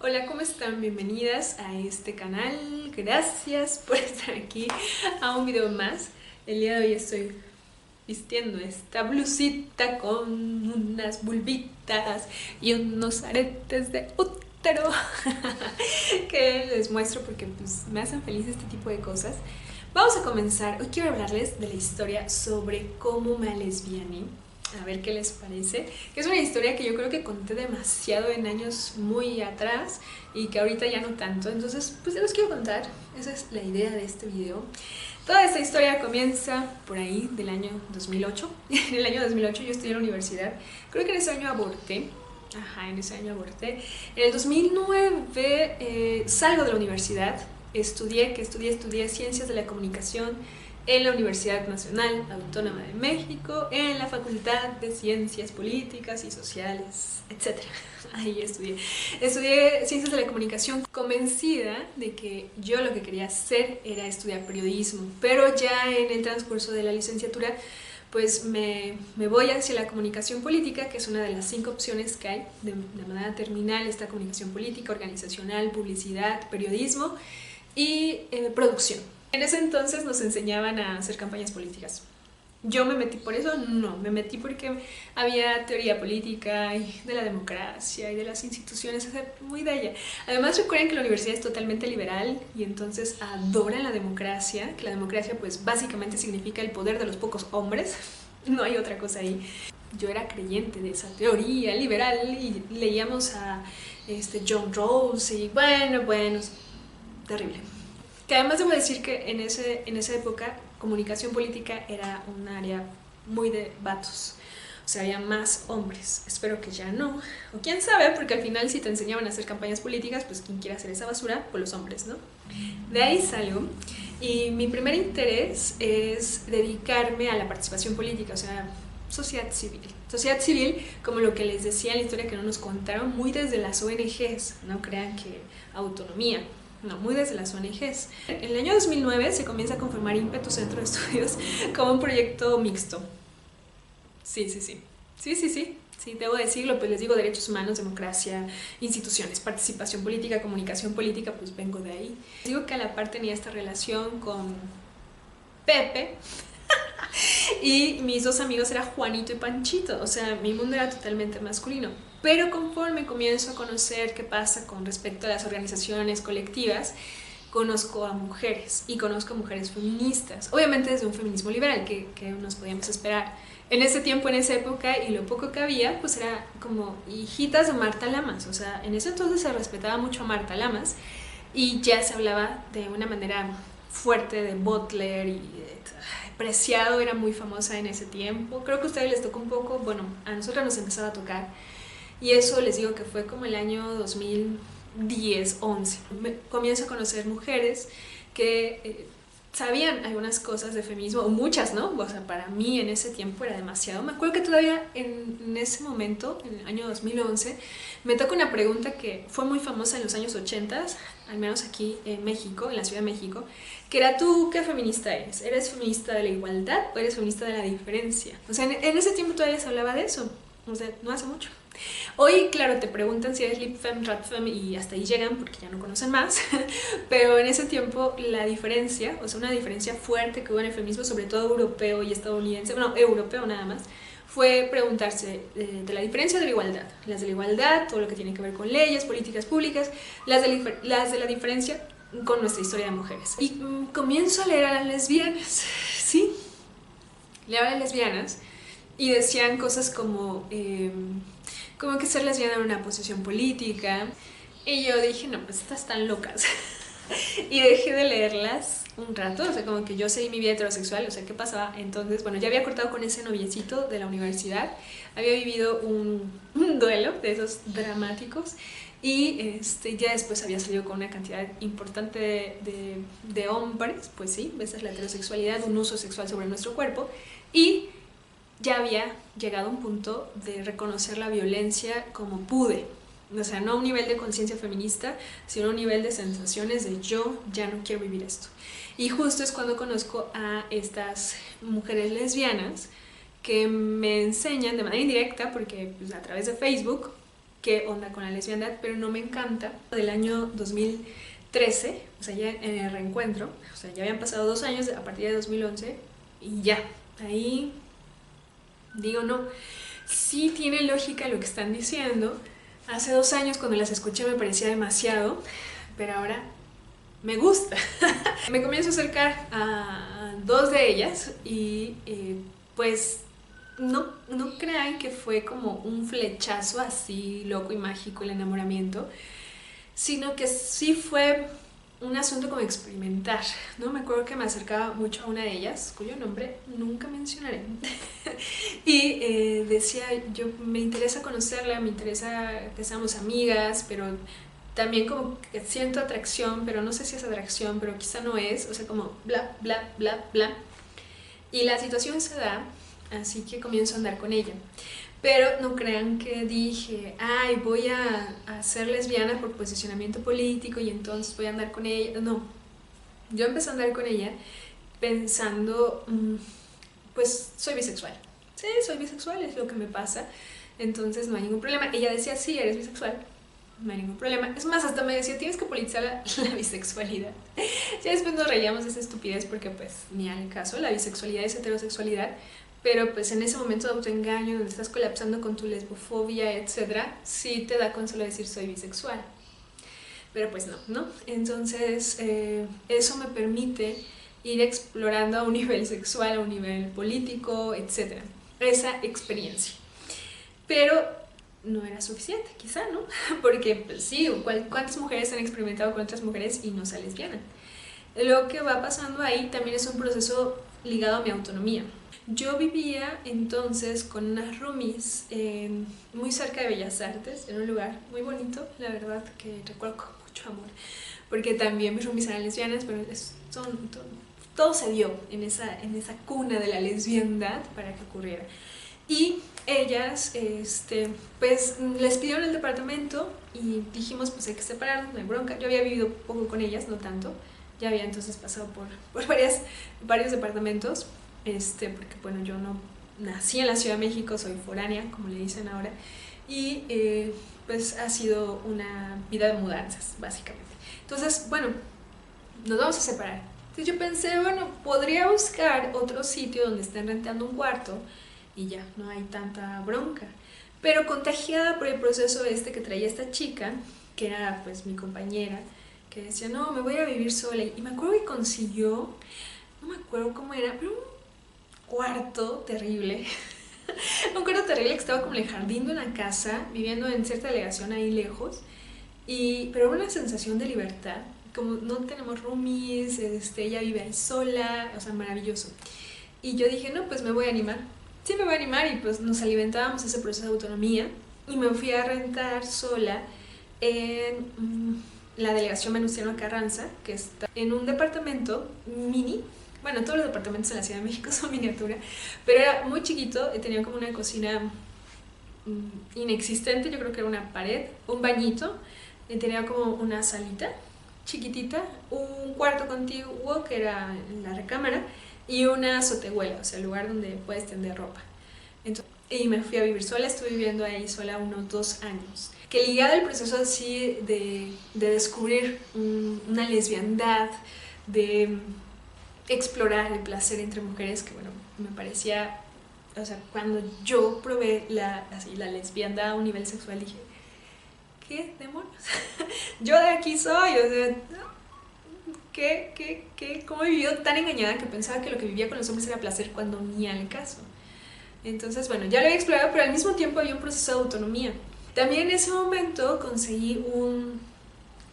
Hola, ¿cómo están? Bienvenidas a este canal. Gracias por estar aquí a un video más. El día de hoy estoy vistiendo esta blusita con unas bulbitas y unos aretes de útero que les muestro porque pues, me hacen feliz este tipo de cosas. Vamos a comenzar. Hoy quiero hablarles de la historia sobre cómo me lesbiané. A ver qué les parece. Que es una historia que yo creo que conté demasiado en años muy atrás y que ahorita ya no tanto. Entonces, pues se los quiero contar. Esa es la idea de este video. Toda esta historia comienza por ahí del año 2008. En el año 2008 yo estudié en la universidad. Creo que en ese año aborté. Ajá, en ese año aborté. En el 2009 salgo de la universidad. Estudié Ciencias de la Comunicación en la Universidad Nacional Autónoma de México, en la Facultad de Ciencias Políticas y Sociales, etc. Ahí estudié Ciencias de la Comunicación, convencida de que yo lo que quería hacer era estudiar periodismo, pero ya en el transcurso de la licenciatura pues me voy hacia la comunicación política, que es una de las 5 opciones que hay de manera terminal. Está comunicación política, organizacional, publicidad, periodismo y producción. En ese entonces nos enseñaban a hacer campañas políticas. ¿Yo me metí por eso? No, me metí porque había teoría política y de la democracia y de las instituciones, o sea, muy de allá. Además recuerden que la universidad es totalmente liberal y entonces adoran la democracia, que la democracia pues básicamente significa el poder de los pocos hombres, no hay otra cosa ahí. Yo era creyente de esa teoría liberal y leíamos a John Rawls y bueno, terrible. Que además debo decir que en esa época comunicación política era un área muy de vatos. O sea, había más hombres. Espero que ya no. O quién sabe, porque al final si te enseñaban a hacer campañas políticas, pues quien quiera hacer esa basura, pues los hombres, ¿no? De ahí salgo. Y mi primer interés es dedicarme a la participación política, o sea, sociedad civil. Sociedad civil, como lo que les decía en la historia que no nos contaron, muy desde las ONGs, no crean que autonomía. No, muy desde las ONGs. En el año 2009 se comienza a conformar Ímpetu Centro de Estudios como un proyecto mixto. Sí, sí, sí. Sí, sí, sí. Sí, debo decirlo, pues les digo derechos humanos, democracia, instituciones, participación política, comunicación política, pues vengo de ahí. Digo que a la par tenía esta relación con Pepe, y mis 2 amigos eran Juanito y Panchito, o sea, mi mundo era totalmente masculino. Pero conforme comienzo a conocer qué pasa con respecto a las organizaciones colectivas, conozco a mujeres y conozco a mujeres feministas, obviamente desde un feminismo liberal que nos podíamos esperar. En ese tiempo, en esa época, y lo poco que había, pues era como hijitas de Marta Lamas, o sea, en ese entonces se respetaba mucho a Marta Lamas y ya se hablaba de una manera fuerte de Butler y Preciado era muy famosa en ese tiempo. Creo que a ustedes les tocó un poco, bueno, a nosotros nos empezaba a tocar. Y eso les digo que fue como el año 2010, 11. Comienzo a conocer mujeres que sabían algunas cosas de feminismo, o muchas, ¿no? O sea, para mí en ese tiempo era demasiado. Me acuerdo que todavía en ese momento, en el año 2011, me toca una pregunta que fue muy famosa en los años 80, al menos aquí en México, en la Ciudad de México, que era: ¿tú qué feminista eres? ¿Eres feminista de la igualdad o eres feminista de la diferencia? O sea, en ese tiempo todavía se hablaba de eso, o sea, no hace mucho. Hoy, claro, te preguntan si eres libfem, ratfem y hasta ahí llegan porque ya no conocen más, pero en ese tiempo la diferencia, o sea, una diferencia fuerte que hubo en el feminismo, sobre todo europeo y estadounidense, bueno, europeo nada más, fue preguntarse de la diferencia de la igualdad. Las de la igualdad, todo lo que tiene que ver con leyes, políticas públicas, las de la diferencia con nuestra historia de mujeres. Y comienzo a leer a las lesbianas, ¿sí? Leo a las lesbianas y decían cosas como que ser lesbiana era una posición política. Y yo dije, no, pues estas están locas. Y dejé de leerlas un rato, o sea, como que yo seguí mi vida heterosexual, o sea, ¿qué pasaba? Entonces, bueno, ya había cortado con ese noviecito de la universidad, había vivido un duelo de esos dramáticos y ya después había salido con una cantidad importante de hombres, pues sí, esa es la heterosexualidad, un uso sexual sobre nuestro cuerpo, y ya había llegado a un punto de reconocer la violencia como pude. O sea, no a un nivel de conciencia feminista, sino a un nivel de sensaciones de yo ya no quiero vivir esto. Y justo es cuando conozco a estas mujeres lesbianas que me enseñan de manera indirecta, porque pues, a través de Facebook, qué onda con la lesbiandad, pero no me encanta. Del año 2013, o sea, ya en el reencuentro, o sea, ya habían pasado 2 años a partir de 2011 y ya, ahí digo no, sí tiene lógica lo que están diciendo. Hace 2 años cuando las escuché me parecía demasiado, pero ahora me gusta. Me comienzo a acercar a 2 de ellas y pues no crean que fue como un flechazo así loco y mágico el enamoramiento, sino que sí fue un asunto como experimentar, ¿no? Me acuerdo que me acercaba mucho a una de ellas, cuyo nombre nunca mencionaré, y decía, yo me interesa conocerla, me interesa que seamos amigas, pero también como que siento atracción, pero no sé si es atracción, pero quizá no es, o sea, como bla, bla, bla, bla. Y la situación se da, así que comienzo a andar con ella. Pero no crean que dije, ay, voy a ser lesbiana por posicionamiento político y entonces voy a andar con ella. No, yo empecé a andar con ella pensando, pues soy bisexual. Sí, soy bisexual, es lo que me pasa. Entonces no hay ningún problema. Ella decía, sí, eres bisexual. No hay ningún problema. Es más, hasta me decía, tienes que politizar la bisexualidad. Ya después nos reíamos de esa estupidez porque pues ni al caso, la bisexualidad es heterosexualidad. Pero pues en ese momento de autoengaño donde estás colapsando con tu lesbofobia, etcétera, sí te da consuelo decir soy bisexual. Pero pues no, ¿no? Entonces eso me permite ir explorando a un nivel sexual, a un nivel político, etcétera. Esa experiencia. Pero no era suficiente, quizá, ¿no? Porque pues, sí, ¿cuántas mujeres han experimentado con otras mujeres y no se lesbianas? Lo que va pasando ahí también es un proceso ligado a mi autonomía. Yo vivía entonces con unas roomies muy cerca de Bellas Artes, en un lugar muy bonito, la verdad, que recuerdo con mucho amor, porque también mis roomies eran lesbianas, pero todo se dio en esa cuna de la lesbiandad para que ocurriera. Y ellas, pues les pidieron el departamento y dijimos, pues hay que separarnos, no hay bronca. Yo había vivido poco con ellas, no tanto, ya había entonces pasado por varios departamentos, porque bueno, yo no nací en la Ciudad de México, soy foránea, como le dicen ahora, y pues ha sido una vida de mudanzas, básicamente. Entonces, bueno, nos vamos a separar. Entonces yo pensé, bueno, podría buscar otro sitio donde estén rentando un cuarto y ya, no hay tanta bronca. Pero contagiada por el proceso que traía esta chica, que era pues mi compañera, que decía, no, me voy a vivir sola. Y me acuerdo que consiguió, no me acuerdo cómo era, pero un cuarto terrible. Un cuarto terrible que estaba como en el jardín de una casa, viviendo en cierta delegación ahí lejos. Pero una sensación de libertad, como no tenemos roomies, ella vive ahí sola, o sea, maravilloso. Y yo dije, no, pues me voy a animar. Sí, me voy a animar y pues nos alimentábamos ese proceso de autonomía y me fui a rentar sola en la delegación Venustiano Carranza, que está en un departamento mini. Bueno, todos los departamentos en la Ciudad de México son miniatura, pero era muy chiquito y tenía como una cocina inexistente, yo creo que era una pared, un bañito, y tenía como una salita chiquitita, un cuarto contiguo que era la recámara y una azotehuela, o sea, el lugar donde puedes tender ropa. Entonces, y me fui a vivir sola, estuve viviendo ahí sola unos 2 años. Que ligado al proceso así de descubrir una lesbiandad, de explorar el placer entre mujeres, que bueno, me parecía, o sea, cuando yo probé la lesbiandad a un nivel sexual dije, ¿qué demonios? Yo de aquí soy, o sea, ¿cómo he vivido tan engañada que pensaba que lo que vivía con los hombres era placer cuando ni al caso? Entonces, bueno, ya lo había explorado, pero al mismo tiempo había un proceso de autonomía. También en ese momento conseguí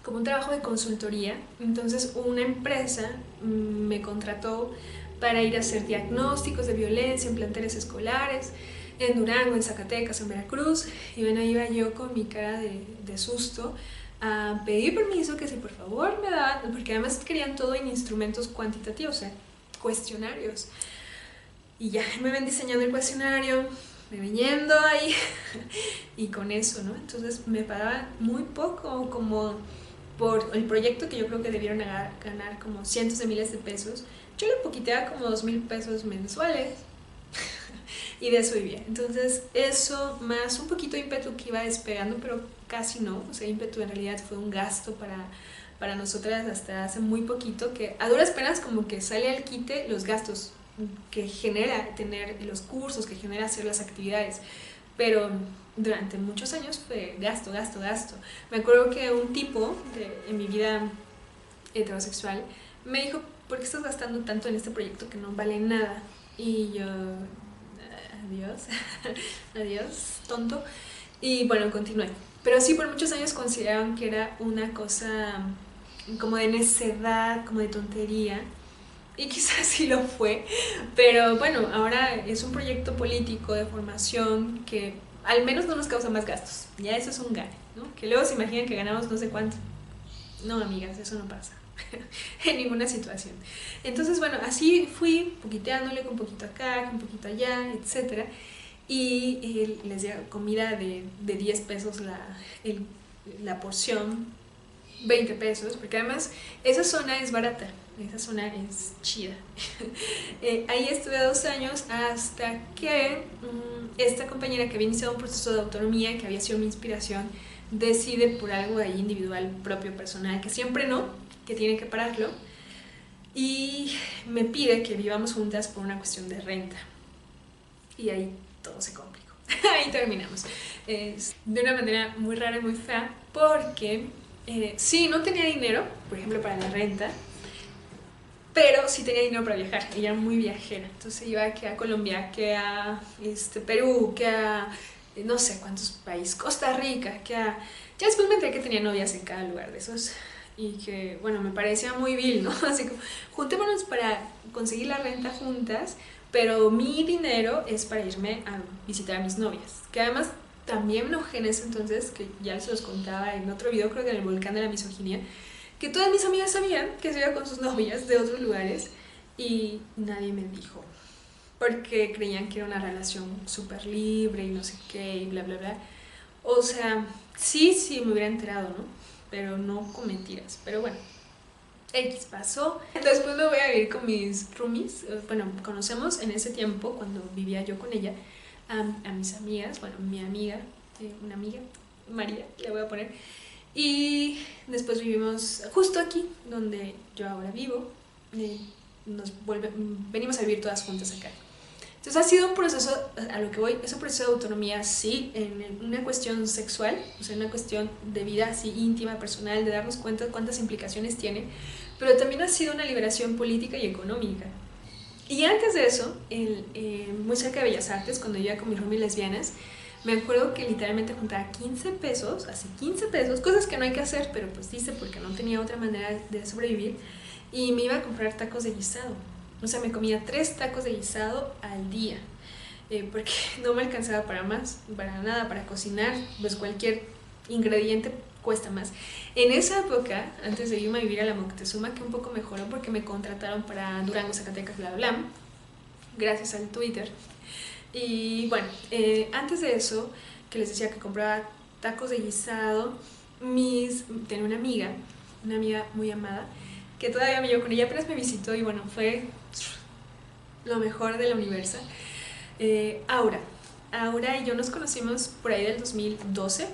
como un trabajo de consultoría, entonces una empresa me contrató para ir a hacer diagnósticos de violencia en planteles escolares, en Durango, en Zacatecas, en Veracruz, y bueno, iba yo con mi cara de susto a pedir permiso, que si por favor me daban, porque además querían todo en instrumentos cuantitativos, o sea, cuestionarios. Y ya me ven diseñando el cuestionario, me ven yendo ahí, y con eso, ¿no? Entonces me pagaban muy poco, como por el proyecto que yo creo que debieron ganar como cientos de miles de pesos. Yo le poquiteaba como 2,000 pesos mensuales. y de eso vivía. Entonces eso más un poquito de ímpetu que iba despegando, pero casi no, o sea, ímpetu en realidad fue un gasto para nosotras hasta hace muy poquito, que a duras penas como que sale al quite los gastos que genera tener los cursos, que genera hacer las actividades, pero durante muchos años fue gasto, gasto, gasto. Me acuerdo que un tipo en mi vida heterosexual me dijo, ¿por qué estás gastando tanto en este proyecto que no vale nada? Y yo, adiós, adiós, tonto. Y bueno, continué. Pero sí, por muchos años consideraban que era una cosa como de necedad, como de tontería. Y quizás sí lo fue, pero bueno, ahora es un proyecto político de formación que al menos no nos causa más gastos. Ya eso es un gane, ¿no? Que luego se imaginan que ganamos no sé cuánto. No, amigas, eso no pasa en ninguna situación. Entonces, bueno, así fui poquiteándole con un poquito acá, con un poquito allá, etcétera. Y les dio comida de 10 pesos la porción, 20 pesos, porque además esa zona es barata, esa zona es chida. Ahí estuve 2 años hasta que esta compañera que había iniciado un proceso de autonomía, que había sido mi inspiración, decide por algo ahí individual, propio, personal, que siempre no, que tiene que pararlo, y me pide que vivamos juntas por una cuestión de renta. Y ahí todo se complicó. Ahí terminamos. De una manera muy rara y muy fea, porque sí, no tenía dinero, por ejemplo, para la renta, pero sí tenía dinero para viajar. Ella era muy viajera, entonces iba que a Colombia, que a Perú, que a no sé cuántos países, Costa Rica, que a... Ya después me enteré que tenía novias en cada lugar de esos y que, bueno, me parecía muy vil, ¿no? Así como, juntémonos para conseguir la renta juntas, pero mi dinero es para irme a visitar a mis novias, que además también me enojé en ese entonces, que ya les los contaba en otro video, creo que en el volcán de la misoginia, que todas mis amigas sabían que se iba con sus novias de otros lugares y nadie me dijo, porque creían que era una relación súper libre y no sé qué y bla bla bla. O sea, sí me hubiera enterado, ¿no? Pero no con mentiras, pero bueno. X pasó. Después me voy a vivir con mis roomies. Bueno, conocemos en ese tiempo, cuando vivía yo con ella, a mis amigas. Bueno, mi amiga, una amiga, María, le voy a poner. Y después vivimos justo aquí, donde yo ahora vivo. Venimos a vivir todas juntas acá. Entonces ha sido un proceso, a lo que voy, es un proceso de autonomía, sí, en una cuestión sexual, o sea, una cuestión de vida así íntima, personal, de darnos cuenta de cuántas implicaciones tiene, pero también ha sido una liberación política y económica. Y antes de eso, muy cerca de Bellas Artes, cuando yo iba con mis roomies lesbianas, me acuerdo que literalmente juntaba 15 pesos, así 15 pesos, cosas que no hay que hacer, pero pues hice porque no tenía otra manera de sobrevivir, y me iba a comprar tacos de guisado. O sea, me comía 3 tacos de guisado al día, porque no me alcanzaba para más, para nada, para cocinar, pues cualquier ingrediente cuesta más. En esa época, antes de irme a vivir a la Moctezuma, que un poco mejoró porque me contrataron para Durango, Zacatecas, bla, bla, gracias al Twitter. Y bueno, antes de eso, que les decía que compraba tacos de guisado, tenía una amiga muy amada, que todavía me llevo con ella, apenas me visitó y bueno, fue lo mejor del universo. Aura y yo nos conocimos por ahí del 2012.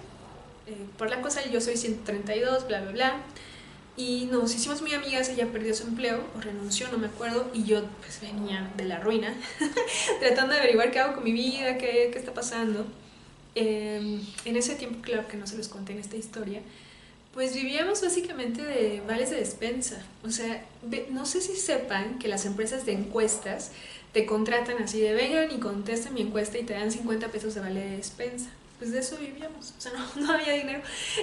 Por la cosa, yo soy 132, bla, bla, bla. Y nos hicimos muy amigas, ella perdió su empleo o renunció, no me acuerdo, y yo pues venía de la ruina, tratando de averiguar qué hago con mi vida, qué está pasando. En ese tiempo, claro que no se los conté en esta historia, pues vivíamos básicamente de vales de despensa. O sea, no sé si sepan que las empresas de encuestas te contratan así de vengan y contesten mi encuesta y te dan 50 pesos de vale de despensa. Pues de eso vivíamos, o sea, no había dinero.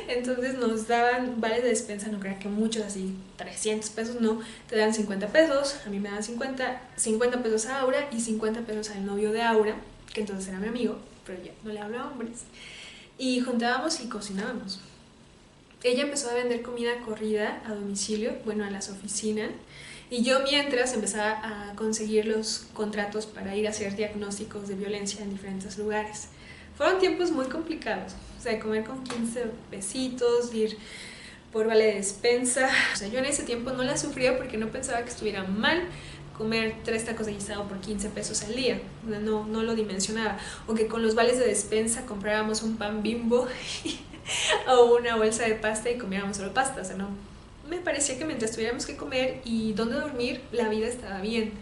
Entonces nos daban vales de despensa, no creo que muchos, así 300 pesos, no, te dan 50 pesos, a mí me dan 50 pesos a Aura y 50 pesos al novio de Aura, que entonces era mi amigo, pero ya no le hablo a hombres. Y juntábamos y cocinábamos. Ella empezó a vender comida corrida a domicilio, bueno, a las oficinas, y yo mientras empezaba a conseguir los contratos para ir a hacer diagnósticos de violencia en diferentes lugares. Fueron tiempos muy complicados, o sea, comer con 15 pesitos, ir por vale de despensa. O sea, yo en ese tiempo no la sufría porque no pensaba que estuviera mal, comer 3 tacos de guisado por 15 pesos al día. No lo dimensionaba. O que con los vales de despensa comprábamos un pan Bimbo o una bolsa de pasta y comiéramos solo pasta. O sea, no. Me parecía que mientras tuviéramos que comer y dónde dormir, la vida estaba bien.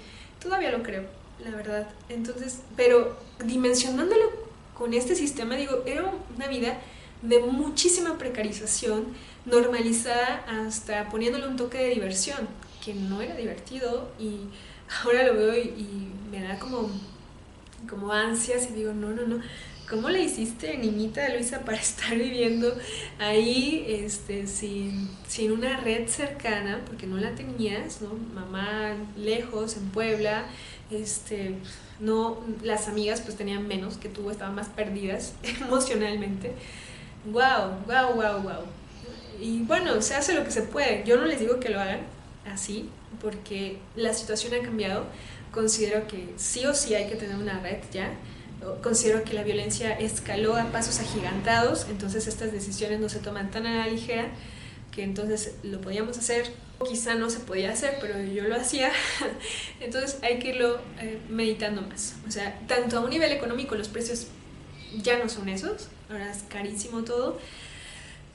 Todavía lo creo, la verdad. Entonces, pero dimensionándolo con este sistema, digo, era una vida de muchísima precarización, normalizada hasta poniéndole un toque de diversión, que no era divertido, y ahora lo veo y me da como ansias y digo, no, ¿cómo le hiciste, niñita Luisa, para estar viviendo ahí sin una red cercana? Porque no la tenías, ¿no? Mamá lejos, en Puebla, no, las amigas pues tenían menos que tú, estaban más perdidas emocionalmente. Wow. Y bueno, se hace lo que se puede. Yo no les digo que lo hagan así, porque la situación ha cambiado. Considero que sí o sí hay que tener una red ya. Considero que la violencia escaló a pasos agigantados, entonces estas decisiones no se toman tan a la ligera, que entonces lo podíamos hacer, quizá no se podía hacer, pero yo lo hacía. Entonces hay que irlo meditando más. O sea, tanto a un nivel económico los precios ya no son esos, ahora es carísimo todo,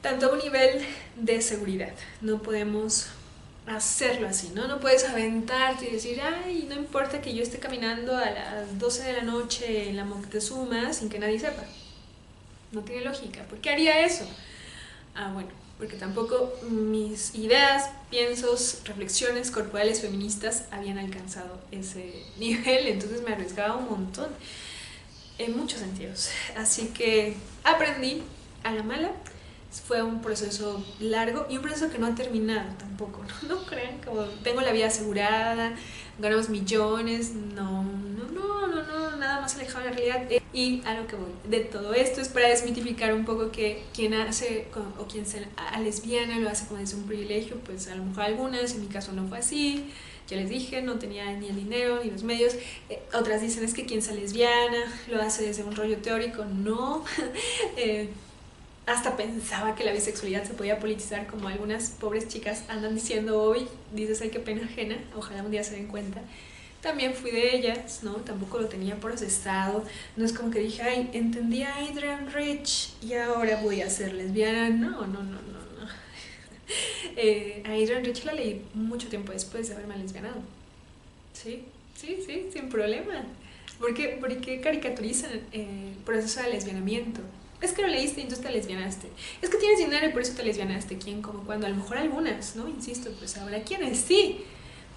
tanto a un nivel de seguridad. No podemos hacerlo así, ¿no? No puedes aventarte y decir, ay, no importa que yo esté caminando a las 12 de la noche en la Moctezuma sin que nadie sepa. No tiene lógica. ¿Por qué haría eso? Bueno, porque tampoco mis ideas, piensos, reflexiones corporales feministas habían alcanzado ese nivel, entonces me arriesgaba un montón, en muchos sentidos. Así que aprendí a la mala. Fue un proceso largo y un proceso que no ha terminado tampoco, no crean, como tengo la vida asegurada, ganamos millones, no, nada más alejado de la realidad. Y a lo que voy de todo esto es para desmitificar un poco que quien hace o quien se a lesbiana lo hace como desde un privilegio, pues a lo mejor algunas, en mi caso no fue así. Ya les dije, no tenía ni el dinero ni los medios. Otras dicen es que quien sea lesbiana lo hace desde un rollo teórico, no. Hasta pensaba que la bisexualidad se podía politizar, como algunas pobres chicas andan diciendo hoy. Dices, ay, qué pena ajena, ojalá un día se den cuenta. También fui de ellas, ¿no? Tampoco lo tenía procesado. No es como que dije, ay, entendí a Adrienne Rich y ahora voy a ser lesbiana. No. A Adrienne Rich la leí mucho tiempo después de haberme lesbianado. Sí, sin problema. ¿Por qué caricaturizan el proceso de lesbianamiento? Es que lo leíste y entonces te lesbianaste. Es que tienes dinero y por eso te lesbianaste. ¿Quién? Como cuando, a lo mejor algunas, ¿no? Insisto, pues habrá quienes sí,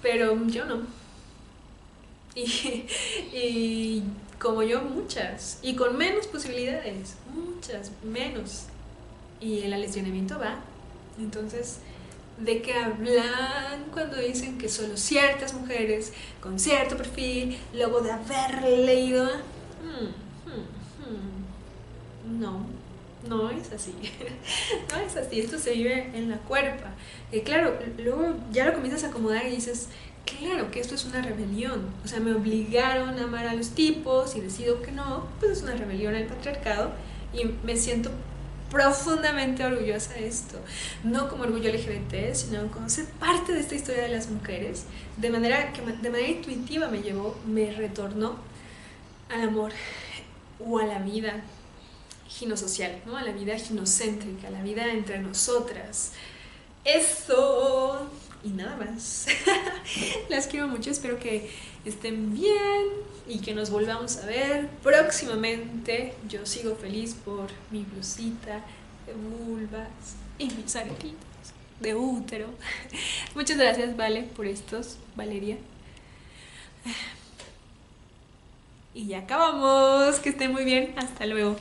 pero yo no. Y como yo, muchas. Y con menos posibilidades. Muchas, menos. Y el lesbianamiento va. Entonces, ¿de qué hablan cuando dicen que solo ciertas mujeres con cierto perfil, luego de haber leído? No es así. No es así, esto se vive en la cuerpa. Claro, luego ya lo comienzas a acomodar y dices, claro que esto es una rebelión. O sea, me obligaron a amar a los tipos y decido que no, pues es una rebelión al patriarcado y me siento profundamente orgullosa de esto. No como orgullo LGBT, sino como ser parte de esta historia de las mujeres, de manera que de manera intuitiva me retornó al amor o a la vida ginosocial, ¿no? A la vida ginocéntrica, a la vida entre nosotras. Eso y nada más. Las quiero mucho, espero que estén bien y que nos volvamos a ver próximamente. Yo sigo feliz por mi blusita de vulvas y mis aretitos de útero. Muchas gracias, Vale, por estos, Valeria. Y ya acabamos, que estén muy bien, hasta luego.